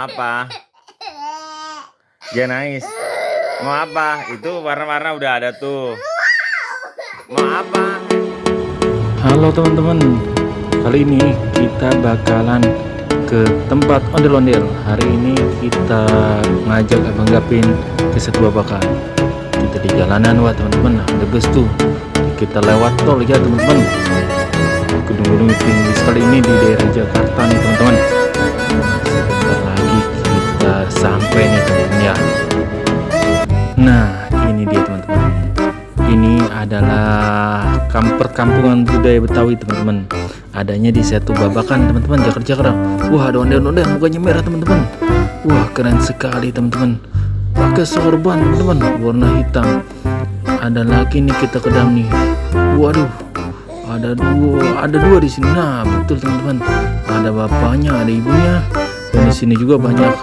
apa? Jangan nangis. Mau apa? Itu warna-warna udah ada tuh. Mau apa? Halo teman-teman, kali ini kita bakalan ke tempat ondel-ondel. Hari ini kita ngajak Abang Gapin ke Setu Babakan. Kita di jalanan, wah teman-teman, ada bus tuh. Kita lewat tol ya teman-teman. Gedung-gedung tinggi sekali ini di daerah Jakarta nih teman-teman. Sebentar lagi kita sampai nih teman-teman ya. Nah, ini dia teman-teman. Ini adalah perkampungan budaya Betawi teman-teman. Adanya di Setu Babakan teman-teman, Jakarta. Wah, ada ondel-ondel mukanya merah teman-teman. Wah, keren sekali teman-teman. Pakai sorban teman-teman, warna hitam. Ada lagi nih kita kedam nih. Waduh, ada dua di sini. Nah, betul teman-teman. Ada bapaknya, ada ibunya. Dan di sini juga banyak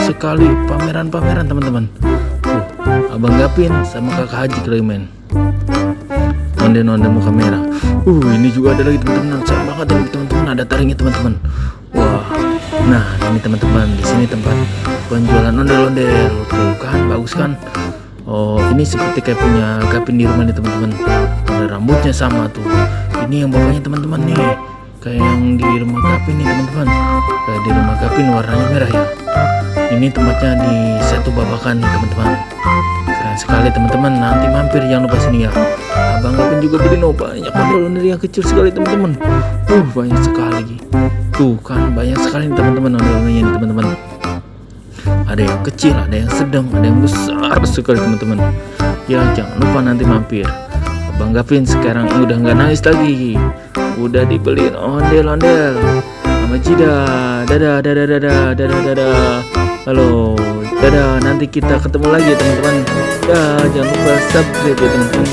sekali pameran-pameran teman-teman. Abang Gapin sama kakak Haji Klemen. Onde-onde muka merah. Ini juga ada lagi teman-teman. Sayang banget ini teman-teman, ada taringnya teman-teman. Wah. Nah, ini teman-teman, di sini tempat penjualan ondel-ondel. Tuh kan, bagus kan? Oh, ini seperti kayak punya Gapin di rumah nih teman-teman. Ada rambutnya sama tuh. Ini yang bapaknya teman-teman nih. Kayak yang di rumah Gapin nih teman-teman. Kayak di rumah Gapin warnanya merah ya. Ini tempatnya di Setu Babakan nih teman-teman. Keren sekali teman-teman. Nanti mampir jangan lupa sini ya. Abang Gapin juga beli banyak ondel-ondel yang kecil sekali teman-teman. Banyak sekali. Tuh kan, banyak sekali nih teman-teman ondel-ondelnya nih teman-teman. Ada yang kecil, ada yang sedang, ada yang besar sekali teman-teman. Ya jangan lupa nanti mampir. Abang Gapin sekarang udah nggak nangis lagi. Udah dibeliin ondel-ondel sama Cida. Dadah, dadah, dadah, dadah, dadah. Halo, dadah. Nanti kita ketemu lagi ya teman-teman. Jangan lupa subscribe ya teman-teman.